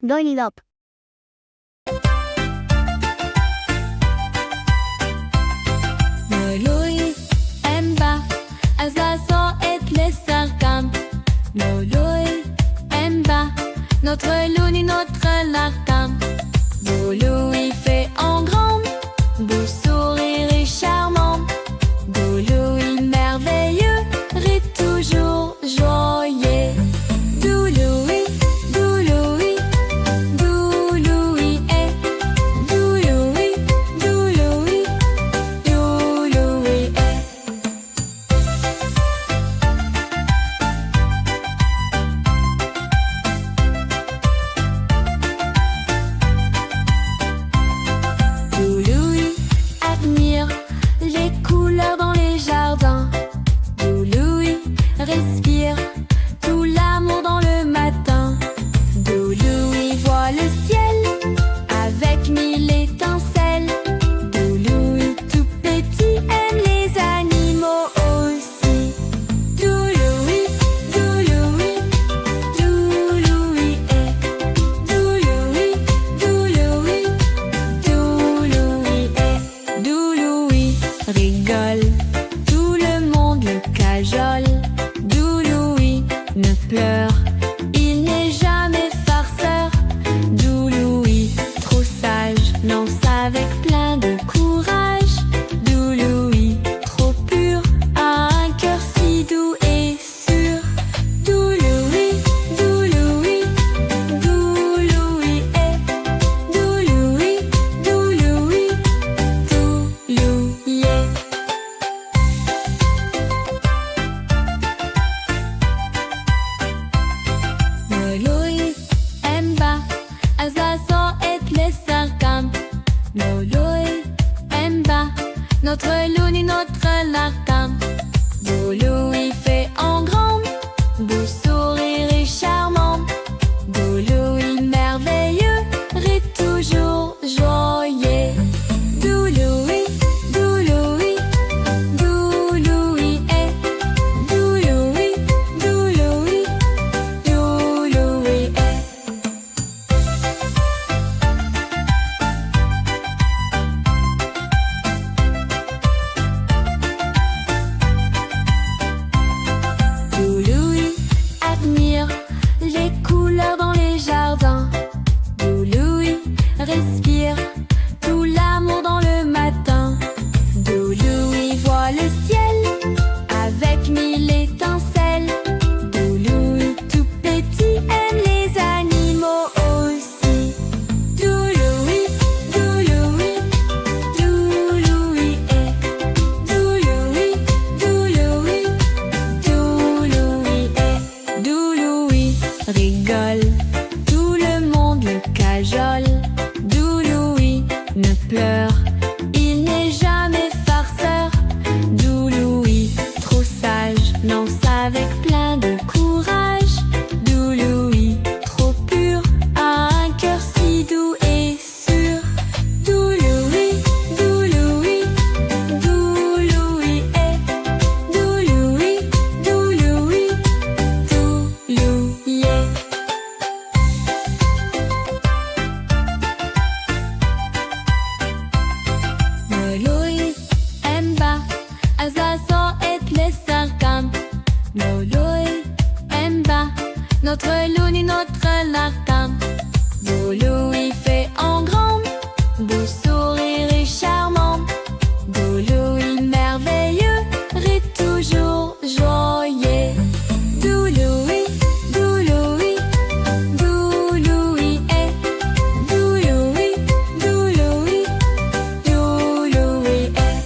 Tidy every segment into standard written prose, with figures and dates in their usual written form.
Join it up. Nului emba azazo et lesarkam. Nului emba notre luni notre larkam. Beau Louis fait en grand, beau sourire et charmant. Beau Louis merveilleux, rit toujours joyeux. Doux Louis, doux Louis, doux Louis est. Doux Louis, doux Louis, doux Louis est. Doux Louis admire les couleurs dans les jardins. Doux Louis respire tout l'amour dans le matin. Doux Louis voit le ciel avec mille étincelles. Doux Louis tout petit aime les animaux aussi. Doux Louis, doux Louis, doux Louis est. Doux Louis, doux Louis, doux Louis est. Doux Louis rigole, tout le monde le cajole. Doux Louis ne pleure, il n'est jamais farceur. Doux Louis, trop sage, lance avec plein de courage. Doux Louis, trop pur, a un cœur si doux et sûr. Doux Louis, doux Louis, doux Louis est. Doux Louis, doux Louis, doux Louis est. Nului emba azazo et lesarkam. Nului emba notre luni notre larkam. Beau Louis fait en grand, beau sourire et charmant. Beau Louis merveilleux, rit toujours joyeux. Doux Louis, doux Louis, doux Louis est. Doux Louis, doux Louis, doux Louis est. Doux Louis admire les couleurs dans les jardins. Doux Louis respire tout l'amour dans le matin. Doux Louis voit le ciel avec mille étincelles. Doux Louis tout petit aime les animaux aussi. Doux Louis, doux Louis, doux Louis est. Doux Louis, doux Louis, doux Louis est. Doux Louis rigole, tout le monde le cajole. Doux Louis ne pleure, il n'est jamais farceur. Doux Louis, trop sage, lance avec plein de courage. Doux Louis, trop pur, a un cœur si doux et sûr. Doux Louis, doux Louis, doux Louis est. Doux Louis, doux Louis, doux Louis est. Nului emba azazo et lesarkam. Nului emba notre luni notre larkam. Beau Louis fait en grand, beau sourire et charmant. Beau Louis merveilleux, rit toujours joyeux. Doux Louis, doux Louis, doux Louis est. Doux Louis, doux Louis, doux Louis est.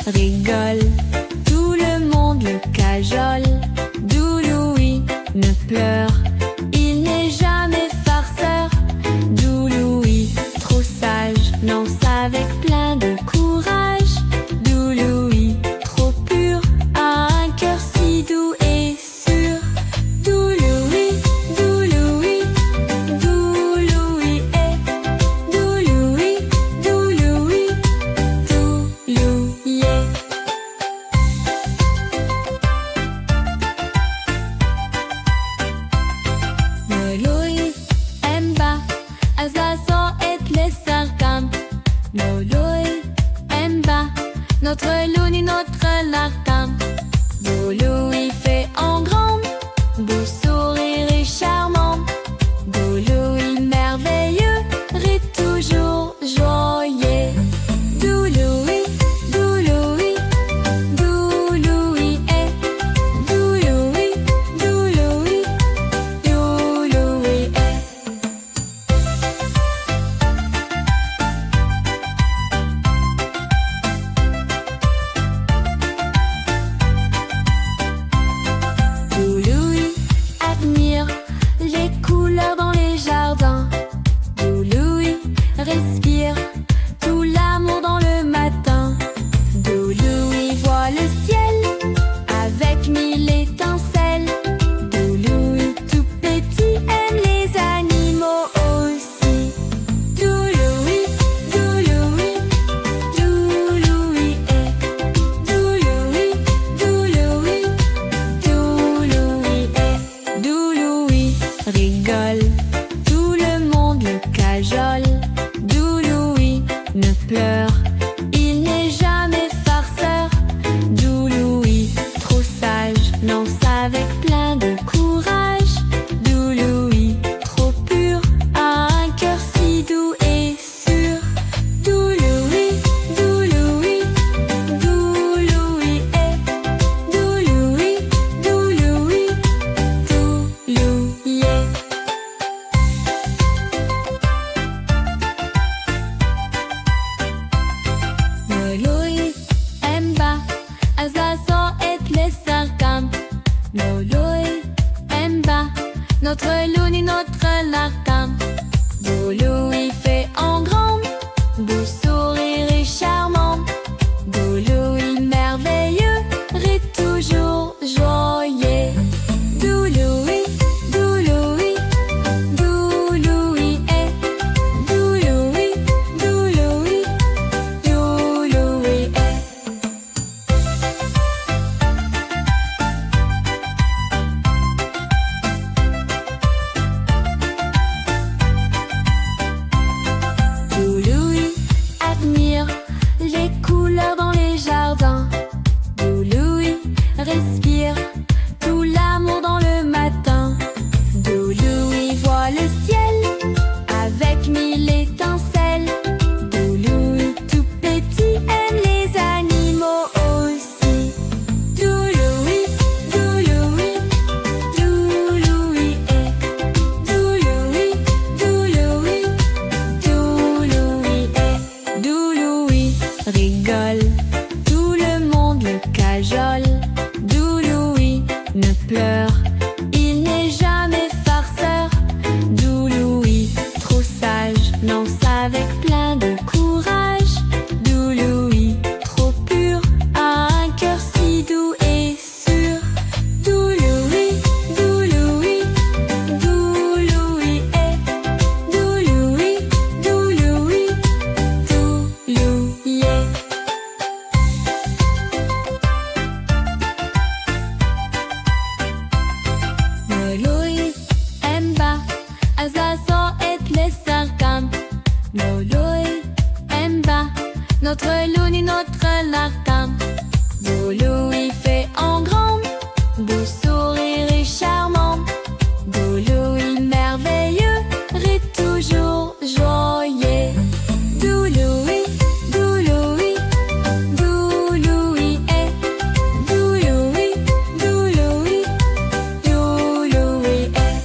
rigole, tout le monde le cajole. Doux-Louis ne pleure, il n'est jamais farceur. Doux-Louis, trop sage, lance avec plein de courage. Doux-Louis, trop pur, a un cœur si doux et sûr. Doux-Louis, Doux-Louis, Doux-Louis est. Doux-Louis, Doux-Louis, Doux-Louis est. Louis aime pas, à sa sort et les sarcasmes. Louis aime pas, notre Louis, notre larcam. Louis fait en grand, beau sourire et charmant. Louis merveilleux, rit toujours joyeux. Doux-Louis, Doux-Louis, Doux-Louis est. Doux-Louis, Doux-Louis, Doux-Louis est. Doux-Louis admire les couleurs dans les jardins. Doux-Louis respire tout l'amour dans le matin. Doux-Louis voit le ciel avec mille étincelles. Doux-Louis tout petit aime les animaux aussi. Doux-Louis, Doux-Louis, Doux-Louis est. Doux-Louis, Doux-Louis, Doux-Louis est. Doux-Louis rigole, tout le monde le cajole. Doux-Louis ne pleure, il n'est jamais farceur. Doux-Louis, trop sage, lance avec plein de courage. Doux-Louis, trop pur, a un cœur si doux et sûr. Doux-Louis, Doux-Louis, Doux-Louis est. Doux-Louis, Doux-Louis, Doux-Louis est. Louis aime pas, à sa sort et les sarcasmes. Louis aime pas, notre Louis, notre larcam. Louis fait en grand, beau sourire et charmant. Louis merveilleux, rit toujours joyeux. Doux-Louis, Doux-Louis, Doux-Louis est. Doux-Louis, Doux-Louis, Doux-Louis est. Doux-Louis admire les couleurs dans les jardins. Doux-Louis respire tout l'amour dans le matin. Doux-Louis voit le ciel avec mille étincelles. Doux-Louis tout petit aime les animaux aussi. Doux-Louis, Doux-Louis, Doux-Louis est. Doux-Louis, Doux-Louis, Doux-Louis est. Doux-Louis rigole, tout le monde le cajole. Doux-Louis ne pleure, il n'est jamais farceur. Doux-Louis, trop sage, lance avec plein de courage. Doux-Louis, trop pur, a un cœur si doux et sûr. Doux-Louis, Doux-Louis, Doux-Louis est. Doux-Louis, Doux-Louis, Doux-Louis est. Louis aime pas, à sa sort et les sarcasmes. Louis aime pas, notre Louis, notre larcam. Louis fait en grand, beau sourire et charmant. Louis merveilleux, rit toujours joyeux. Doux-Louis, Doux-Louis, Doux-Louis est. Doux-Louis, Doux-Louis, Doux-Louis est.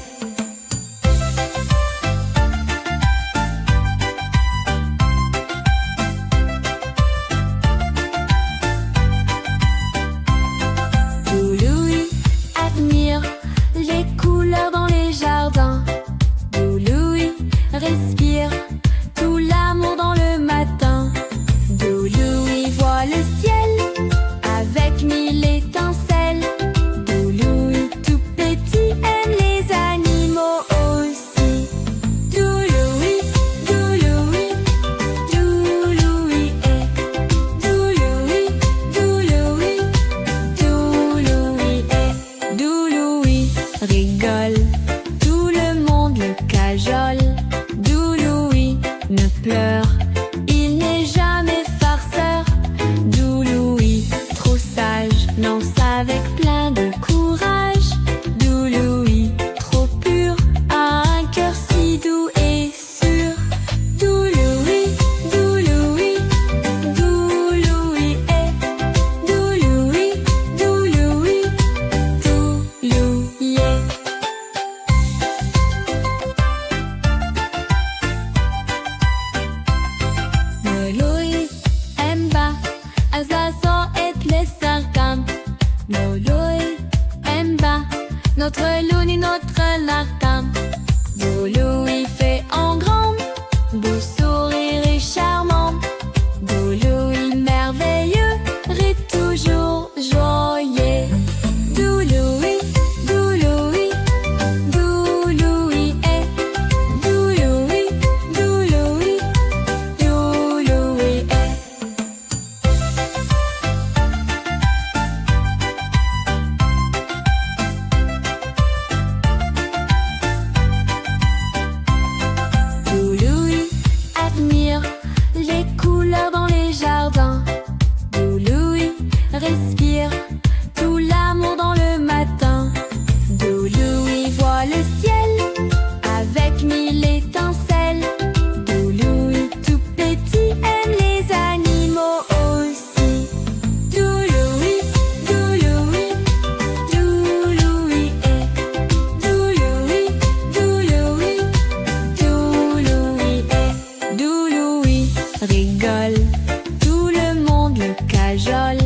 cajole.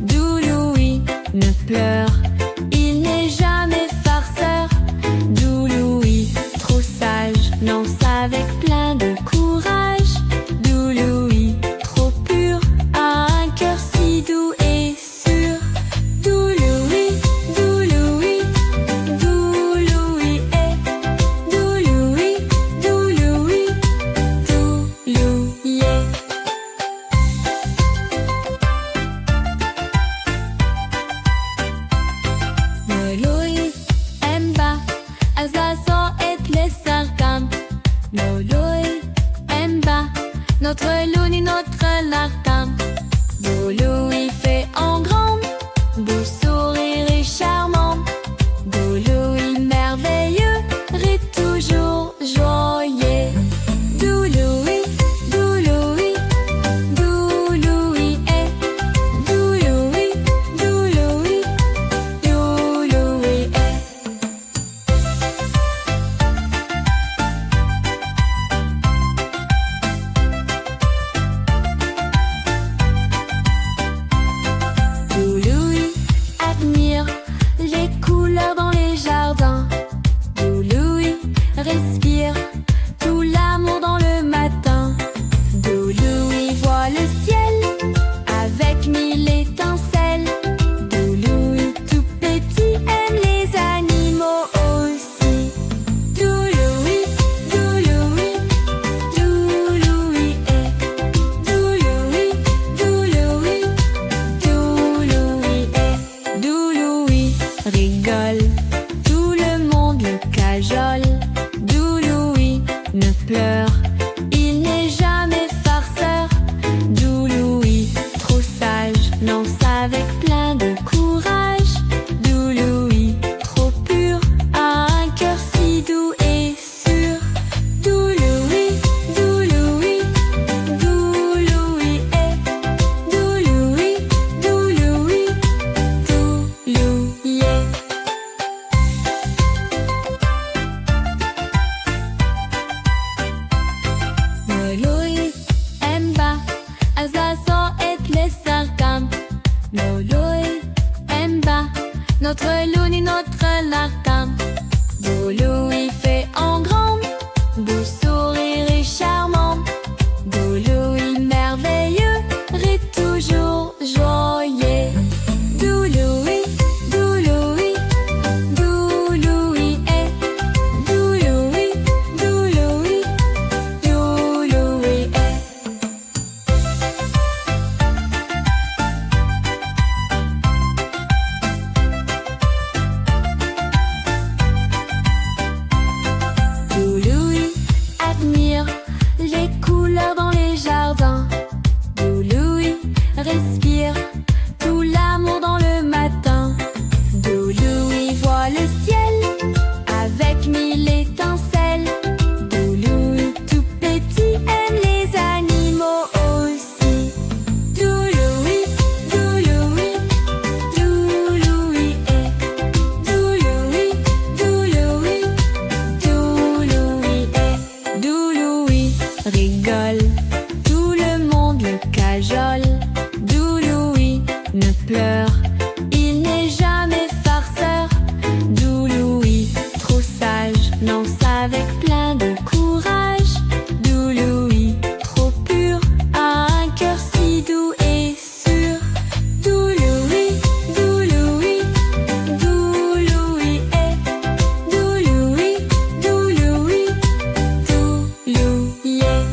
Doux Louis ne pleure, il n'est jamais farceur. Doux Louis, trop sage, lance avec plein de courage. Doux Louis, trop pur, a un cœur si doux et sûr. Doux Louis, Doux Louis, Doux Louis est. Doux Louis, Doux Louis, Doux Louis est. Louis aime pas, à sa sort et les sarcasmes. Louis aime pas, notre Louis, notre larcam. Beau Louis fait en grand, beau sourire et charmant. Beau Louis merveilleux, rit toujours joyeux. Doux Louis, Doux Louis, Doux Louis est. Doux Louis, Doux Louis, Doux Louis est. Doux Louis admire les couleurs dans les jardins. Doux Louis respire tout l'amour dans le matin. Doux Louis voit le ciel avec mille étincelles. Doux Louis tout petit aime les animaux aussi. Doux Louis, Doux Louis, Doux Louis est. Doux Louis, Doux Louis, Doux Louis est. Doux Louis rigole, tout le monde le cajole. Doux Louis ne pleure, il n'est jamais farceur. Doux Louis, trop sage, lance avec plein de courage. Doux Louis, trop pur, a un cœur si doux et sûr. Doux Louis, Doux Louis, Doux Louis est. Doux Louis, Doux Louis, Doux Louis est. Louis aime pas, à sa sort et les sarcasmes. Louis aime pas, notre Louis, notre larcam. Beau Louis fait en grand, beau sourire et charmant. Beau Louis merveilleux, rit toujours joyeux. Doux Louis, Doux Louis, Doux Louis est. Doux Louis, Doux Louis, Doux Louis est. Doux Louis admire les couleurs dans les jardins. Doux Louis respire tout l'amour dans le matin. Doux Louis voit le ciel avec mille étincelles. Doux Louis tout petit aime les animaux aussi. Doux Louis, Doux Louis, Doux Louis est. Doux Louis, Doux Louis, Doux Louis est. Doux Louis rigole, tout le monde le cajole. Doux Louis ne pleure, il n'est jamais farceur. Doux Louis, trop sage, lance avec plein de courage. Doux Louis, trop pur, a un cœur si doux et sûr. Doux Louis, Doux Louis, Doux Louis est. Doux Louis, Doux Louis, Doux Louis est.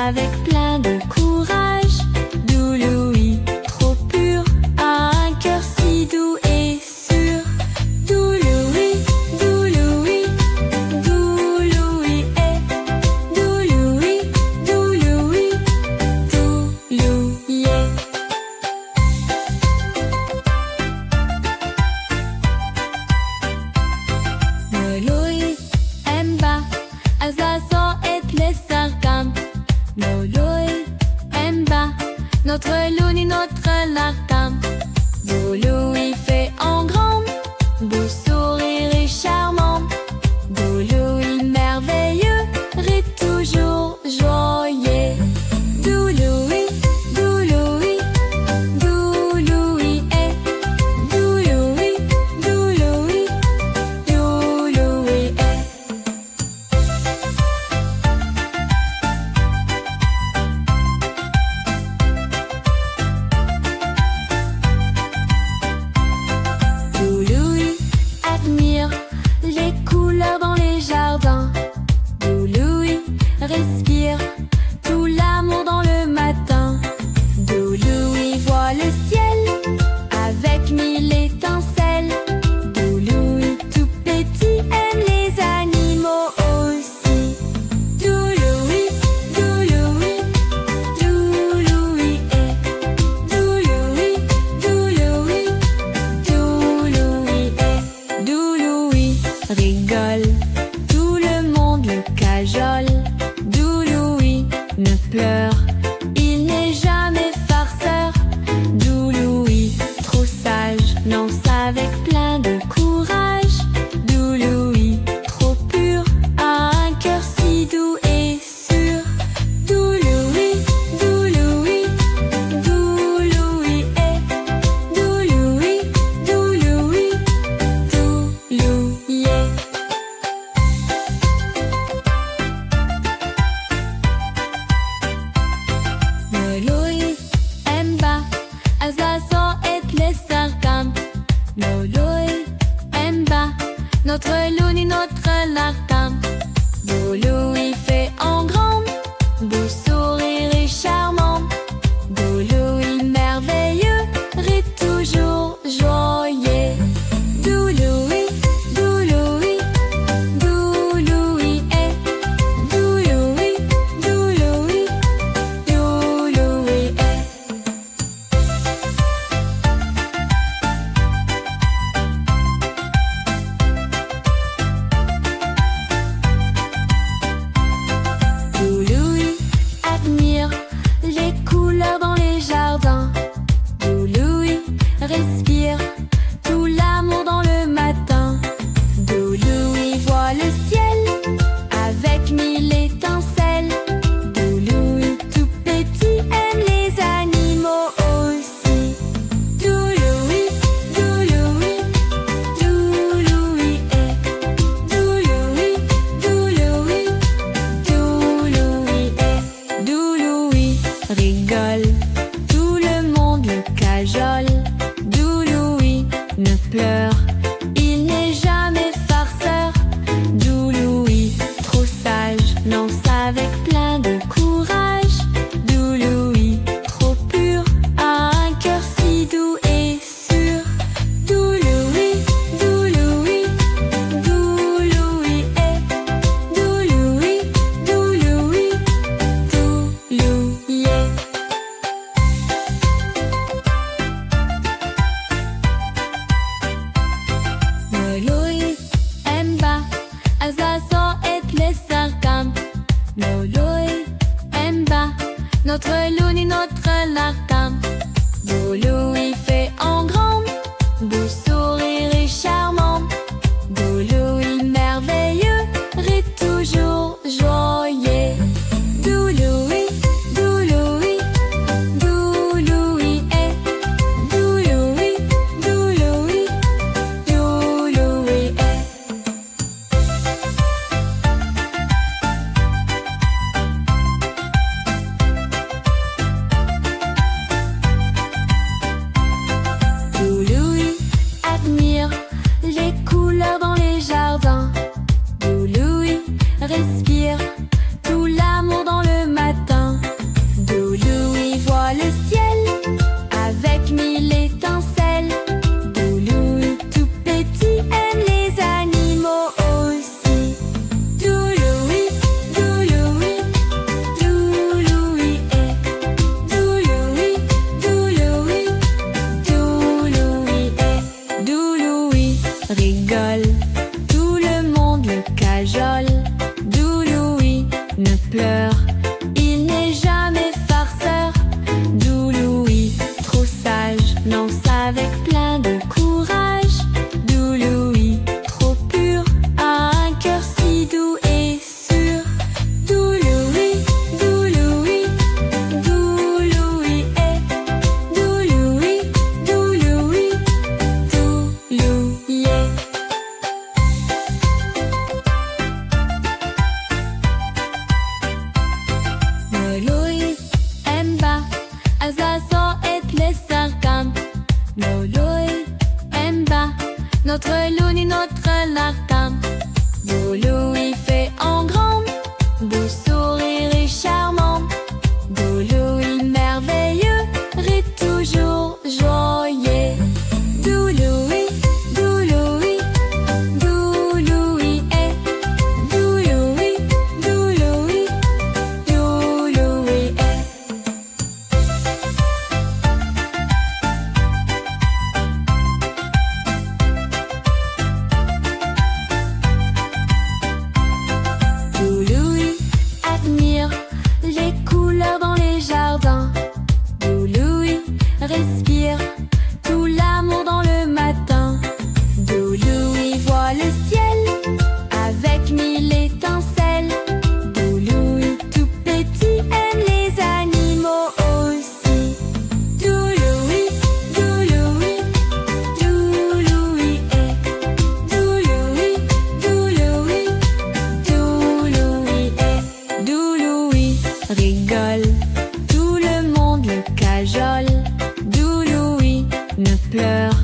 avec plein de courage. Doux Louis, trop pur, a un cœur si doux et sûr. Doux Louis, doux Louis, doux Louis est. Doux Louis, doux Louis, doux Louis est. Louis en bas, à sa et les sarcam. Louis en bas, notre Louni, notre larcam. Beau Louis fait en grand, beau sourire et charmant. Beau Louis merveilleux, rit toujours joyeux. Doux Louis, doux Louis, doux Louis est. Doux Louis, doux Louis, doux Louis est. Doux Louis admire les couleurs dans les jardins. Doux Louis respire tout l'amour dans le matin. Doux Louis voit le ciel avec mille étincelles. Doux Louis tout petit aime les animaux aussi. Doux Louis, doux Louis, doux Louis est. Doux Louis, doux Louis, doux Louis est. Doux Louis rigole, tout le monde le cajole. Doux Louis ne pleure, il n'est jamais farceur. Doux Louis, trop sage, lance avec plein de courage. Doux Louis, trop pur, a un cœur si doux et sûr. Doux Louis, doux Louis, doux Louis est. Doux Louis, doux Louis, doux Louis est. Louis en bas, à sa et les sarcam. Louis en bas, notre Louni, notre larcam. Beau Louis fait en grand, beau sourire et charmant. Beau Louis merveilleux, rit toujours joyeux. Doux Louis, doux Louis, doux Louis est. Doux Louis, doux Louis, doux Louis est. Doux Louis admire les couleurs dans les jardins. Doux Louis respire tout l'amour dans le matin. Doux Louis voit le ciel avec mille étincelles. Doux Louis tout petit aime les animaux aussi. Doux Louis, doux Louis, doux Louis est. Doux Louis, doux Louis, doux Louis est. Doux Louis rigole, tout le monde le cajole. Doux Louis ne pleure, il n'est jamais farceur. Doux Louis, trop sage, lance avec plein de courage. Doux Louis, trop pur, a un cœur si doux et sûr. Doux Louis, doux Louis, doux Louis est. Doux Louis, doux Louis, doux Louis est. Louis en bas, à sa et les sarcam. Louis en bas, notre Louni, notre larcam. Beau Louis fait en grand, beau sourire et charmant. Beau Louis merveilleux, rit toujours joyeux. Doux Louis, doux Louis, doux Louis est. Doux Louis, doux Louis, doux Louis est. tout le monde le cajole. Doux Louis ne pleure,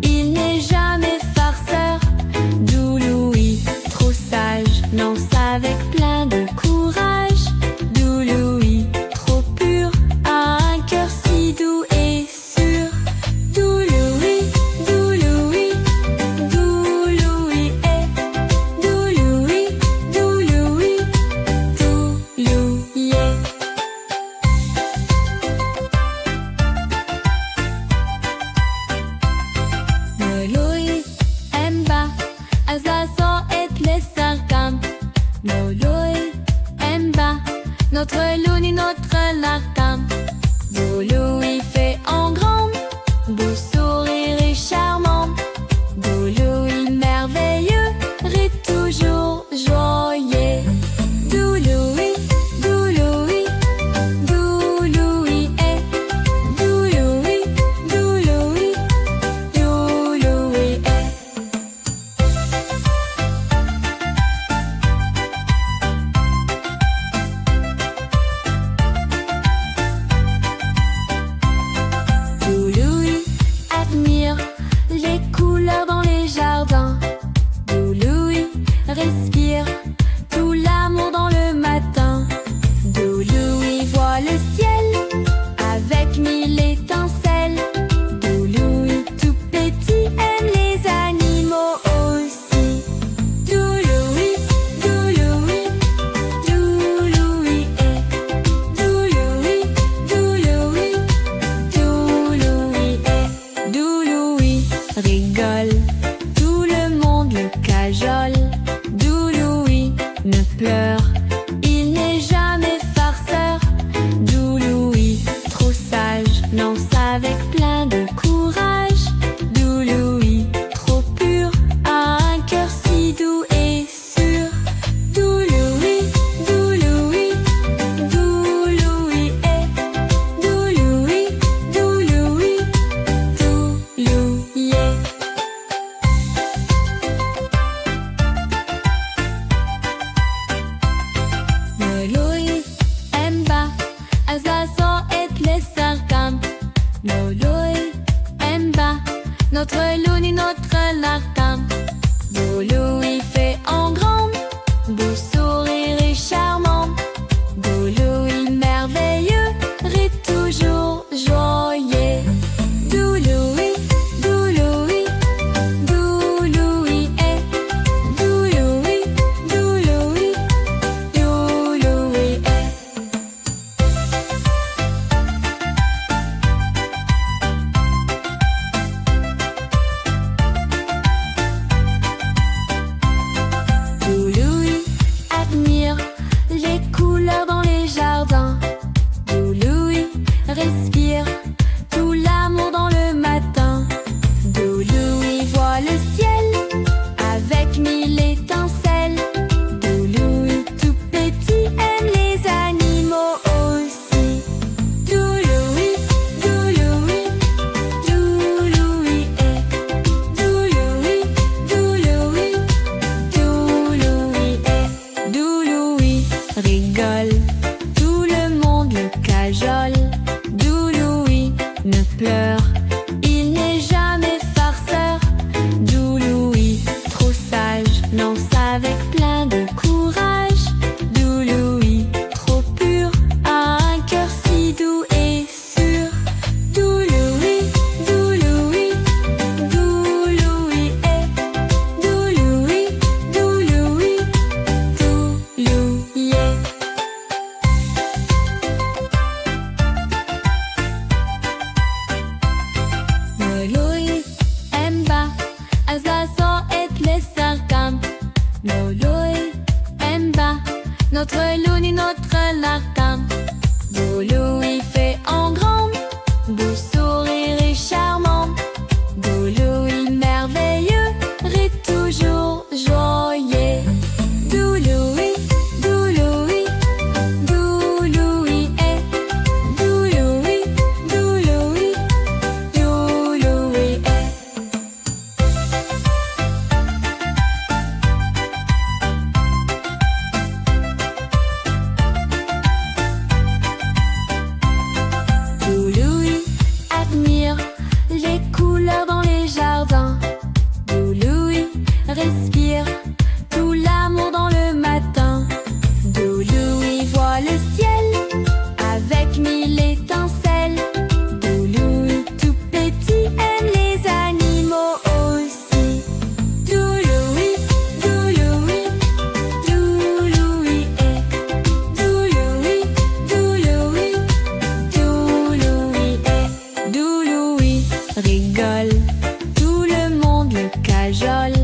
il n'est jamais farceur. Doux Louis, trop sage, lance avec plein de courage. Doux Louis, trop pur, a un cœur si doux et sûr. Doux Louis, doux Louis, doux Louis est. Doux Louis, doux Louis, doux Louis est. Louis en bas, à sa et les sarcam. Louis en bas, notre Louni, notre larcam. Beau Louis fait en grand, beau sourire et charmant. Beau Louis merveilleux, rit toujours joyeux. Doux Louis, doux Louis, doux Louis est. Doux Louis, doux Louis, doux Louis est. Doux Louis admire les couleurs dans les jardins. Doux Louis respire tout l'amour dans le matin. Doux Louis voit le ciel avec mille étincelles. Doux Louis tout petit aime les animaux aussi. Doux Louis, doux Louis, doux Louis est. Doux Louis, doux Louis, doux Louis est. Doux Louis rigole, tout le monde le cajole. Doux Louis ne pleure, il n'est jamais farceur. Doux Louis, trop sage, lance avec plein de courage. Doux Louis, trop pur, a un cœur si doux et sûr. Doux Louis, doux Louis, doux Louis est. Doux Louis, doux Louis, doux Louis est. Louis en bas, à sa et les sarcam. Louis en bas, notre Louni, notre larcam. Beau Louis fait en grand, beau sourire et charmant. Beau Louis merveilleux, rit toujours joyeux. Doux Louis, doux Louis, doux Louis est. Doux Louis, doux Louis, doux Louis est. mille étincelles. Doulouis, tout petit, aime les animaux aussi. Doulouis, Doulouis, Doulouis est. Doulouis, Doulouis, Doulouis est. Doulouis rigole, tout le monde le cajole.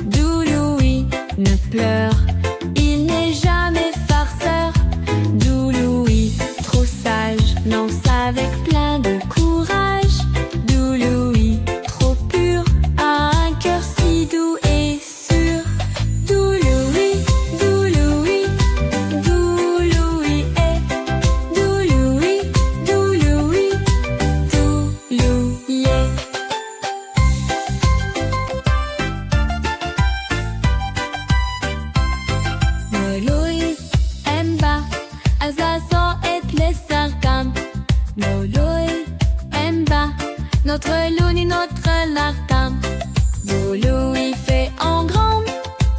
Doulouis ne pleure, il n'est jamais farceur. Doulouis, trop sage, lance avec plein de courage. Doulouis, trop pur, a un cœur si doux et sûr. Doulouis, Doulouis, Doulouis est. Doulouis, Doulouis, Doulouis est. Doulouis aime pas, à sa sort et les sarcasmes. Doulouis aime pas, notre louni, notre larcam. Doulouis fait en grand,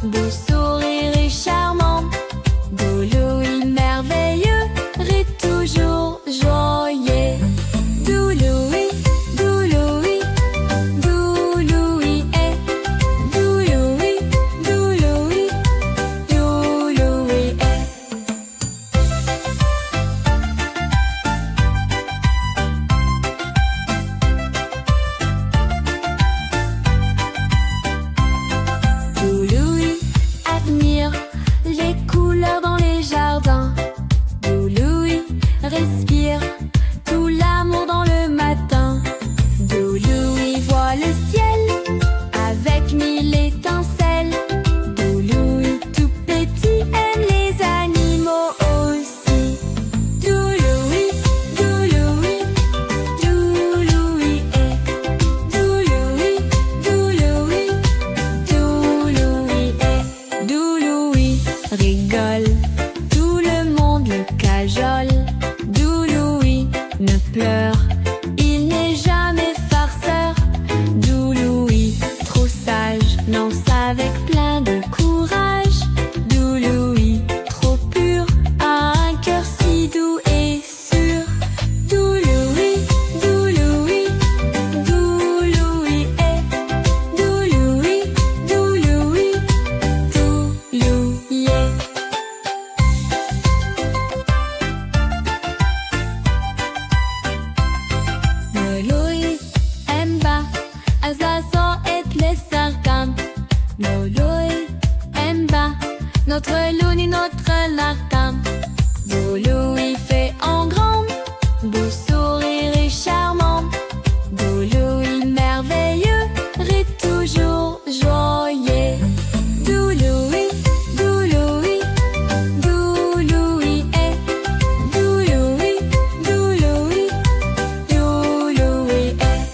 beau sourire et charmant. Doulouis merveilleux, rit toujours joyeux. Doulouis, Doulouis, Doulouis est. Doulouis, Doulouis, Doulouis est. Doulouis admire les couleurs dans les jardins. Doulouis respire tout l'amour dans le matin. Doulouis voit le ciel avec mille étincelles. Doulouis, tout petit, aime les animaux aussi. Doulouis, Doulouis, Doulouis est. Doulouis, Doulouis, Doulouis est. Doulouis rigole, tout le monde le cajole. Doulouis ne pleure, il n'est jamais farceur. Doulouis, trop sage, lance avec plein de courage. Doulouis, trop pur, a un cœur si doux et sûr. Doulouis, Doulouis, Doulouis est. Doulouis, Doulouis, Doulouis est. Doulouis aime pas, à sa sort et les sarcasmes. Doulouis aime pas, notre louni, notre larcam. Doulouis fait en grand, beau sourire et charmant. Doulouis merveilleux, rit toujours joyeux. Doulouis, Doulouis, Doulouis est. Doulouis, Doulouis, Doulouis est.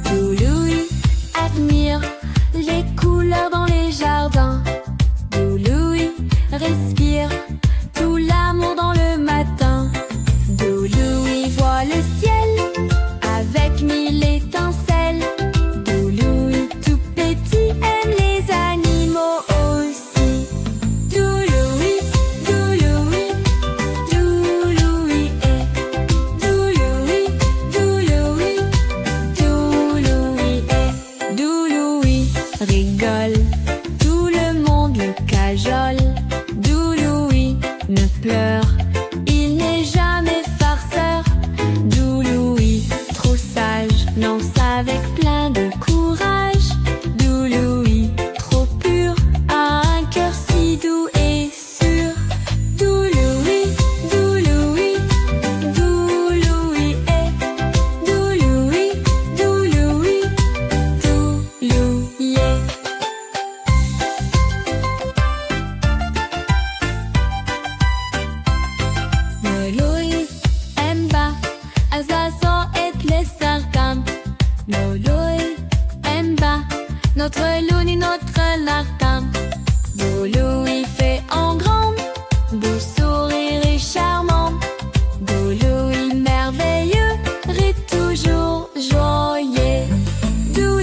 Doulouis admire les couleurs dans les jardins. Doulouis respire tout l'amour dans le matin. Doulouis voit le ciel avec mille étincelles. Doulouis, tout petit, aime les animaux aussi. Doulouis, Doulouis, Doulouis est. Doulouis, Doulouis, Doulouis est. Doulouis rigole, tout le monde le cajole. Doulouis ne pleure, il n'est jamais farceur. Doulouis, trop sage, lance avec plein de courage. Doulouis, trop pur, a un cœur si doux et sûr. Doulouis, Doulouis, Doulouis est. Doulouis, Doulouis, Doulouis est. Doulouis aime pas, à sa sort et les sarcasmes. Doulouis aime pas, notre louni, notre larcam. Doulouis fait en grand, beau sourire et charmant. Doulouis merveilleux, rit toujours joyeux. Doulouis,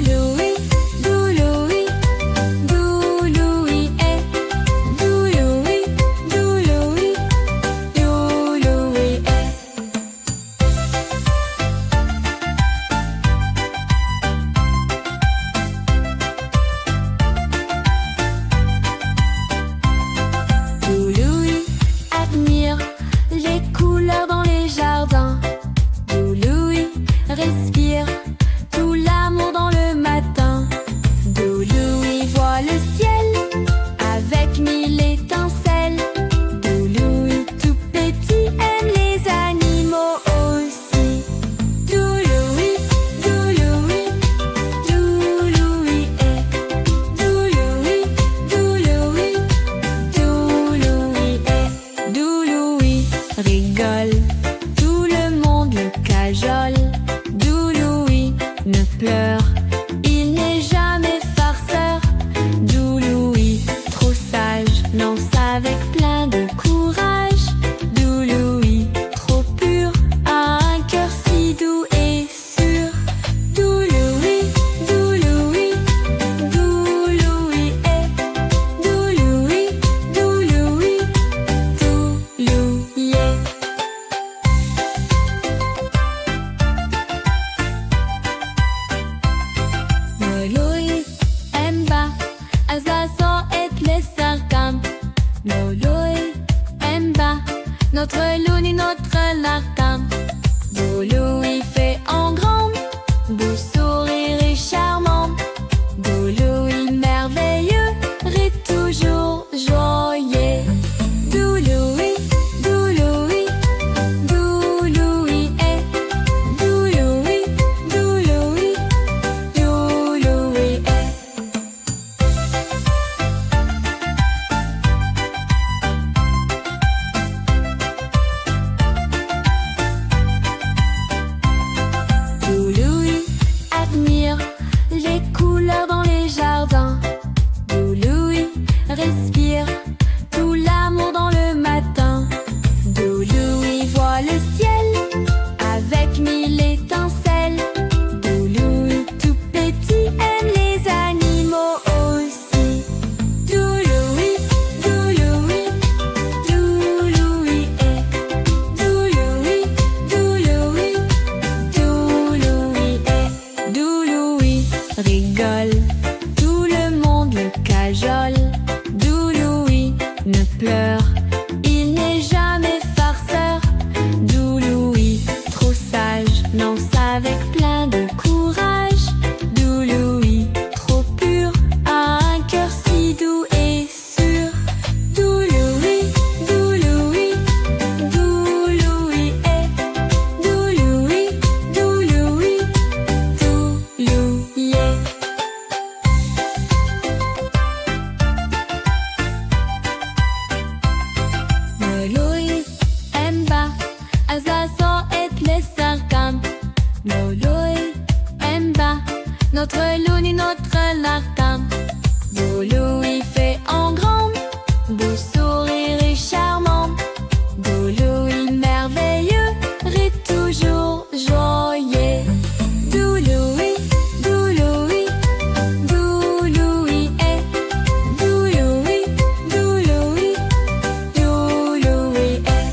notre Louis, notre Lartin. Beau Louis fait en grand, beau sourire et charmant. Beau Louis merveilleux et toujours joyeux. Doux Louis, doux Louis, doux Louis est. Doux Louis, doux Louis, doux Louis est. Doux Louis admire les couleurs dans les jardins. Doux Louis respire tout l'amour dans le matin. Doux Louis voit le ciel avec mille étincelles. Doux Louis tout petit aime les animaux aussi. Doux Louis, doux Louis, doux Louis est. Doux Louis, doux Louis, doux Louis est. Doux Louis rigole, tout le monde le cajole. Doux Louis ne pleure, il n'est jamais farceur. Doux Louis, trop sage, lance avec plein de courage. Doux Louis, trop pur, a un cœur si doux et sûr. Doux Louis, doux Louis, doux Louis est. Doux Louis, doux Louis, doux Louis est. Louis aime pas Azazo et les sarcans. Louis aime pas notre Louis, notre Lartin. Beau Louis fait en grand, beau sourire et charmant. Beau Louis merveilleux et toujours joyeux. Doux Louis, doux Louis, doux Louis est. Doux Louis, doux Louis, doux Louis est.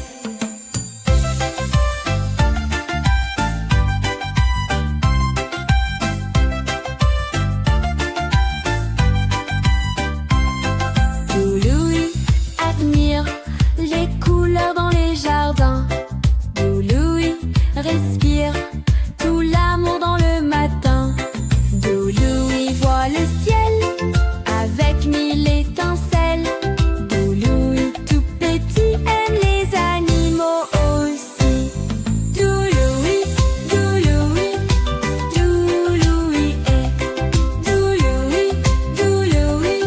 Doux Louis admire les couleurs dans les jardins. Doux Louis respire tout l'amour dans le matin. Doux Louis voit le ciel avec mille étincelles. Doux Louis tout petit aime les animaux aussi. Doux Louis, doux Louis, doux Louis est. Doux Louis, doux Louis,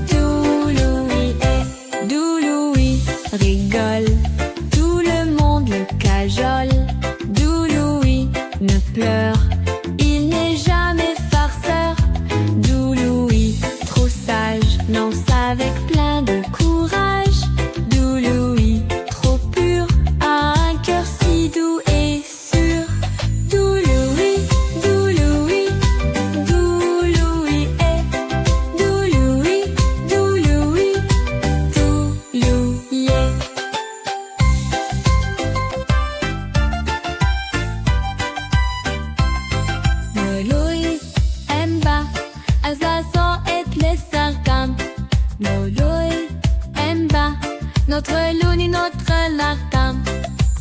doux Louis est. Doux Louis rigole, tout le monde le cajole. Doux Louis ne pleure, il n'est jamais farceur. Doux Louis, trop sage, lance avec plein de courage. Doux Louis, trop pur, a un cœur si doux et sûr. Doux Louis, doux Louis, doux Louis est. Doux Louis, doux Louis, doux Louis est. Louis aime pas Azazo et les sarcans. Louis aime pas notre Louis, notre Lartin.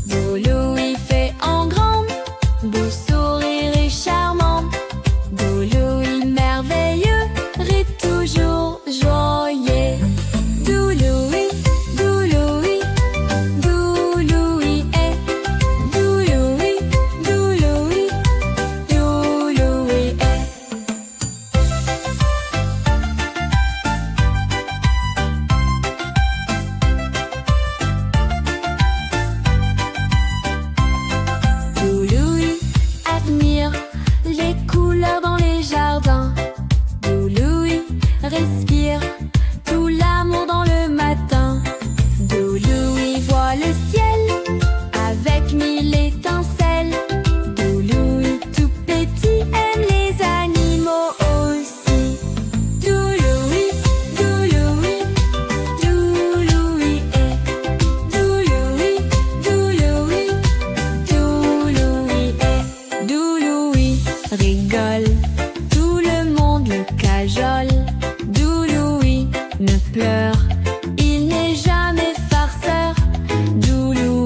Beau Louis fait en grand, beau sourire et charmant. Beau Louis merveilleux et toujours joyeux. Doux Louis, doux Louis, doux Louis est. Doux Louis, doux Louis, doux Louis est. Doux Louis admire les couleurs dans les jardins. Doux Louis respire tout l'amour dans le matin. Doux Louis voit le ciel avec mille étincelles. Doux Louis tout petit aime les animaux aussi. Doux Louis, doux Louis, doux Louis est. Doux Louis, doux Louis, doux Louis est. Doux Louis rigole, tout le monde le cajole. Doux Louis ne pleure, il n'est jamais farceur. Doux Louis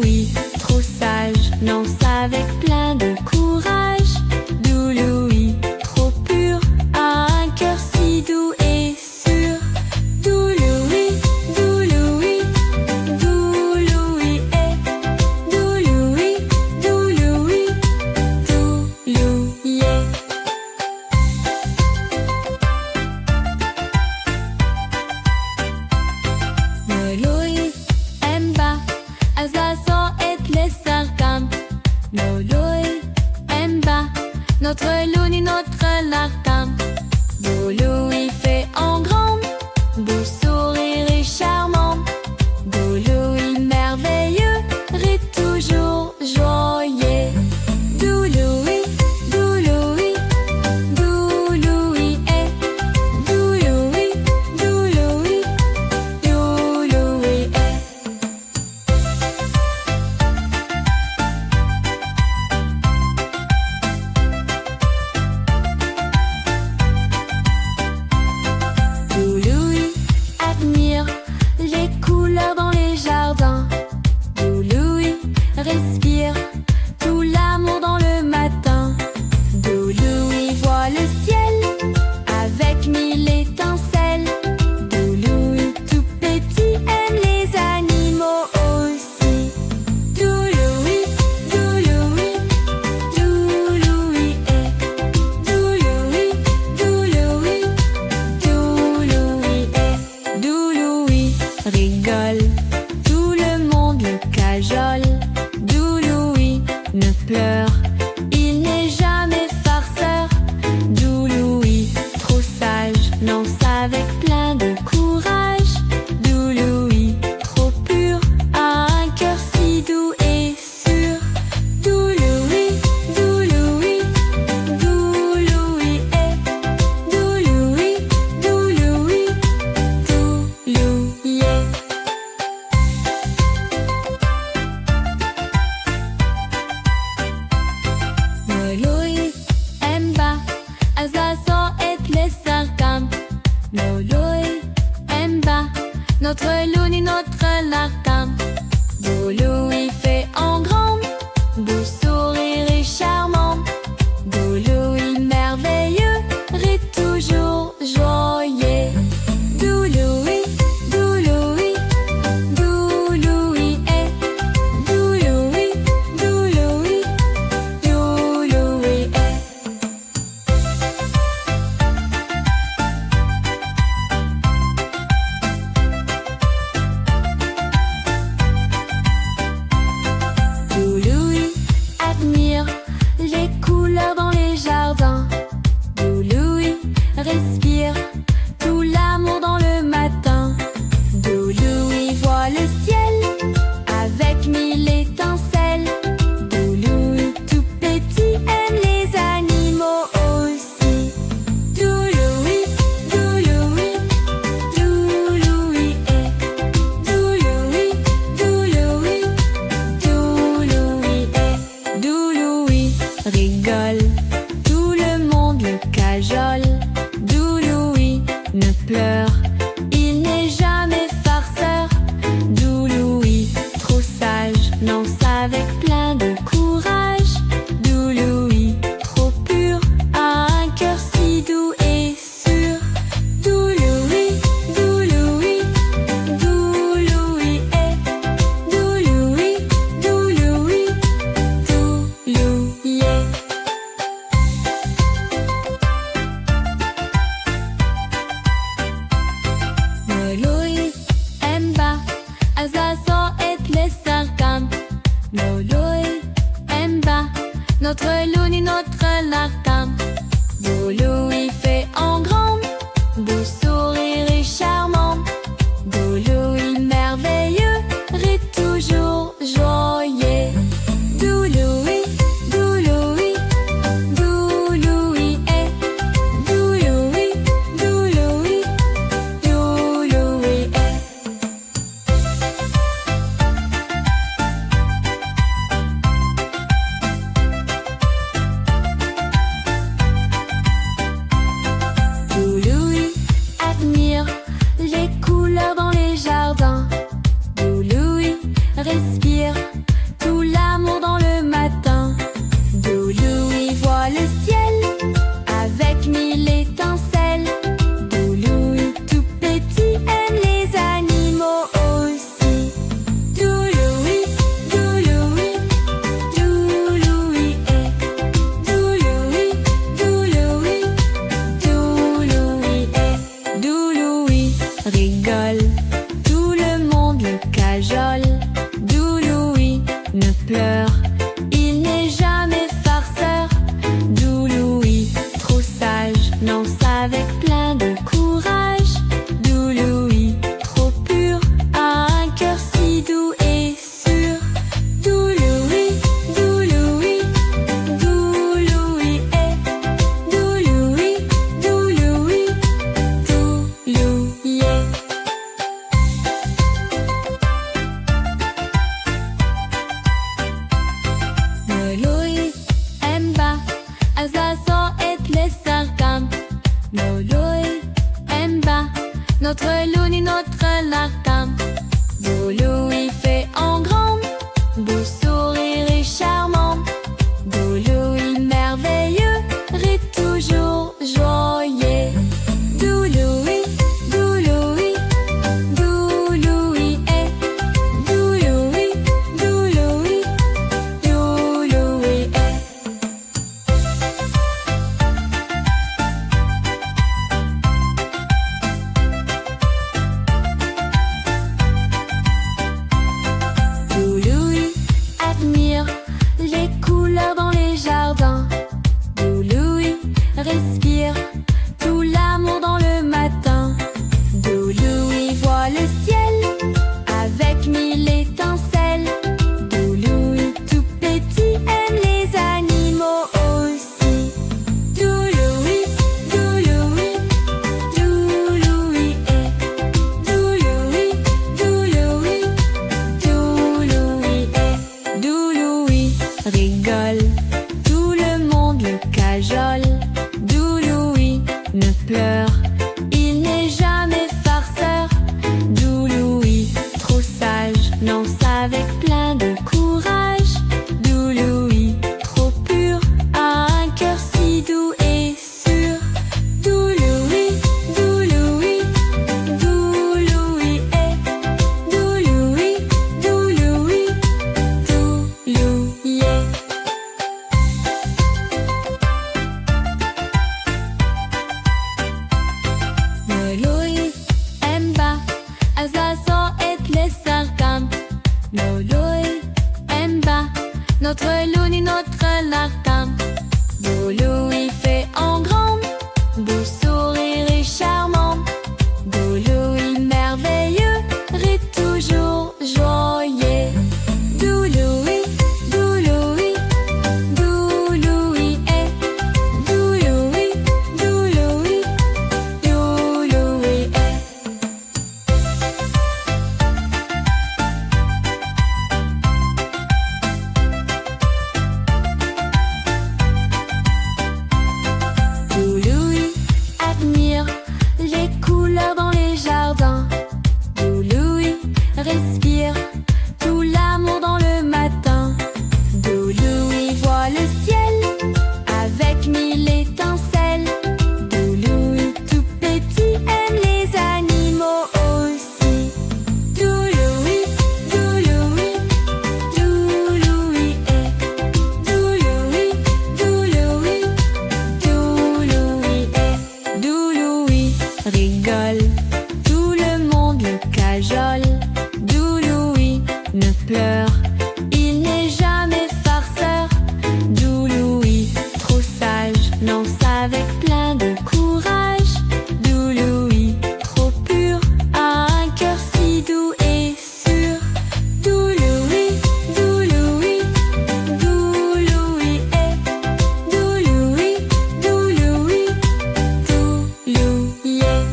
notre Louis, notre Lartin. Beau Louis fait en grand, beau sourire et charmant. Beau Louis merveilleux, rit toujours joyeux. Doux Louis, doux Louis, doux Louis est. Doux Louis, doux Louis, doux Louis est. Doux Louis admire les couleurs dans les jardins. Doux Louis respire tout l'amour dans le matin. Doux Louis voit le ciel avec mille étincelles. Doux Louis tout petit aime les animaux aussi. Doux Louis, doux Louis, doux Louis est. Doux Louis, doux Louis, doux Louis est. Doux Louis rigole, tout le monde le cajole. Doux Louis ne pleure, il n'est jamais farceur. Doux Louis, trop sage, lance avec plein de courage. Doux Louis, trop pur, a un cœur si doux et sûr. Doux Louis, doux Louis, doux Louis est. Doux Louis, doux Louis, doux Louis est. Louis aime pas, à sa sort et les sarcasmes. Louis aime pas, notre Louis, notre Lartin. Beau Louis fait en grand, beau sourire et charmant. Beau Louis merveilleux, rit toujours joyeux. Doux Louis, doux Louis, doux Louis est. Doux Louis, doux Louis, doux Louis est. Doux Louis admire les couleurs dans les jardins. Doux Louis respire tout l'amour dans le matin. Doux Louis voit le ciel avec mille étincelles. Doux Louis tout petit aime les animaux aussi. Doux Louis, doux Louis, doux Louis est. Doux Louis, doux Louis, doux Louis est. Doux Louis rigole, tout le monde le cajole. Doux Louis ne pleure, il n'est jamais farceur. Doux Louis, trop sage, lance avec plein de courage. Doux Louis, trop pur, a un cœur si doux et sûr. Doux Louis, doux Louis, doux Louis est. Doux Louis, doux Louis, doux Louis est. Louis aime pas, à sa sort et les sarcasmes. Louis aime pas, notre Louis, notre Lartin. Beau Louis fait en grand, beau sourire et charmant. Beau Louis merveilleux, rit toujours joyeux. Doux Louis, doux Louis, doux Louis est. Doux Louis, doux Louis, doux Louis est. Doux Louis admire les couleurs dans les jardins. Doux Louis respire tout l'amour dans le matin. Doux Louis voit le ciel avec mille étincelles. Doux Louis tout petit aime les animaux aussi. Doux Louis, doux Louis, doux Louis est. Doux Louis, doux Louis, doux Louis est. Doux Louis rigole, tout le monde le cajole. Doux Louis ne pleure, il n'est jamais farceur. Doux Louis notre Louis, notre Lartin. Beau Louis fait en grand, beau sourire et charmant. Beau Louis merveilleux, rit toujours joyeux. Doux Louis, doux Louis, doux Louis est. Doux Louis, doux Louis, doux Louis est. Doux Louis admire les couleurs dans les jardins. Doux Louis respire tout l'amour dans le matin. Doux Louis voit le ciel avec mille étincelles. Doux Louis tout petit aime les animaux aussi. Doux Louis, doux Louis, doux Louis est. Doux Louis, doux Louis, doux Louis est. Doux Louis rigole, tout le monde le cajole. Doux Louis ne pleure, il n'est jamais farceur. Doux Louis, trop sage, lance avec plein de courage. Doux Louis, trop pur, a un cœur si doux et sûr. Doux Louis, doux Louis, doux Louis est. Doux Louis, doux Louis, doux Louis est.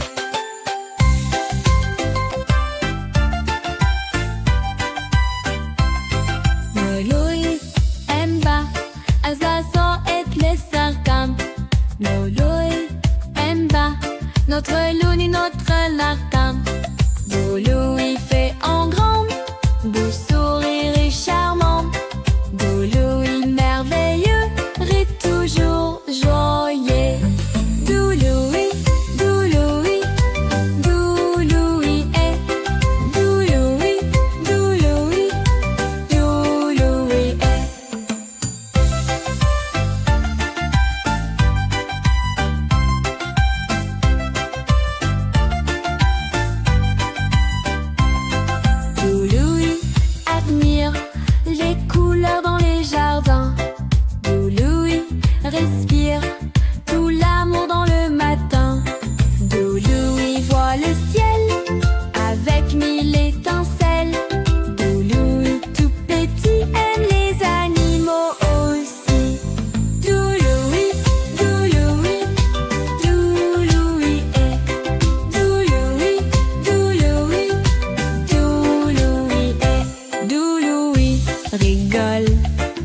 Louis aime pas, à sa sort et les sarcasmes. Louis aime pas, notre Louis, notre Lartin. Beau Louis fait en grand, beau sourire et charmant. Beau Louis merveilleux, rit toujours joyeux. Doux Louis, doux Louis, doux Louis est. Doux Louis, doux Louis, doux Louis est. Doux Louis admire les couleurs dans les jardins. Doux Louis respire tout l'amour dans le matin. Doux Louis voit le ciel avec mille étincelles. Doux Louis tout petit aime les animaux aussi. Doux Louis, doux Louis, doux Louis est. Doux Louis, doux Louis, doux Louis est. Doux Louis rigole,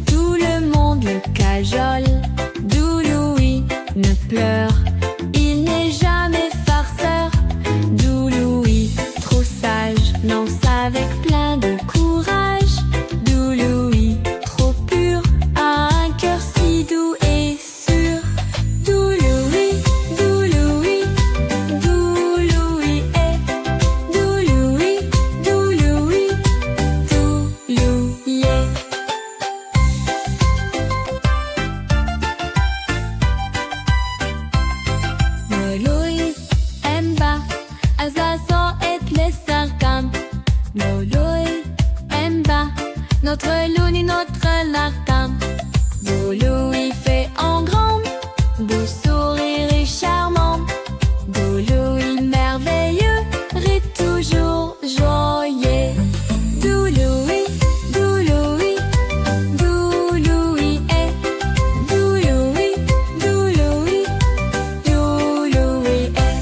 tout le monde le cajole. Doux Louis ne pleure, il n'est jamais farceur. Doux Louis, trop sage, lance avec plein de courage. Doux Louis, trop pur, a un cœur si doux et sûr. Doux Louis, doux Louis, doux Louis est. Doux Louis, doux Louis, doux Louis est. Louis aime pas, à sa sort et les sarcasmes. Louis aime pas, notre Louis, notre Lartin. Beau Louis fait en grand, beau sourire et charmant. Beau Louis merveilleux, rit toujours joyeux. Doux Louis, doux Louis, doux Louis est. Doux Louis, doux Louis, doux Louis est.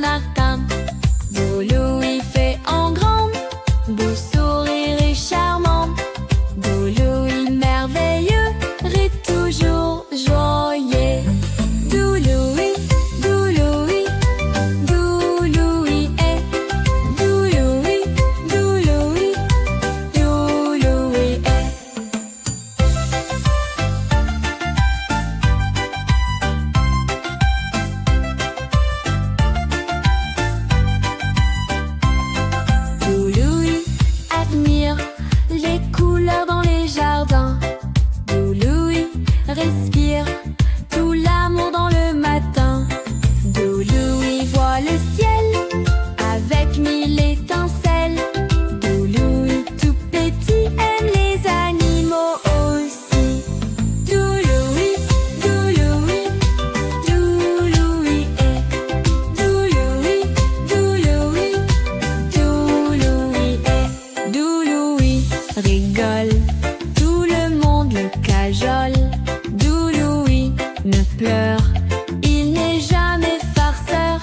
Saint-Martin. Doux Louis fait en grand, beau sourire et charmant. Doux Louis merveilleux rit toujours joyeux. Doux Louis, Doux Louis, Doux Louis est. Doux Louis, Doux Louis, Doux Louis est. Doux Louis admire les couleurs dans les jardins. Doux Louis respire tout l'amour dans le matin. Doux Louis voit le ciel avec mille étincelles. Doux Louis tout petit aime les animaux aussi. Doux Louis, Doux Louis, Doux Louis est. Doux Louis, Doux Louis, Doux Louis est. Doux Louis rigole, tout le monde le cajole. Doux Louis ne pleure, il n'est jamais farceur.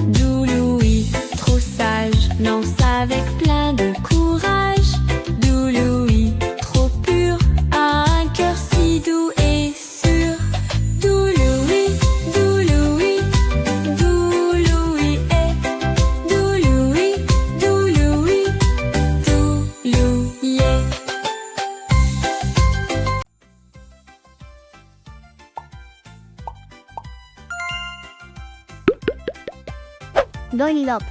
Doux Louis, trop sage, lance avec plein de courage. Doux Louis, trop pur, a un cœur si doux et sûr. Doux Louis, Doux Louis, Doux Louis est. Doux Louis, Doux Louis, Doux Louis est. Lollipop.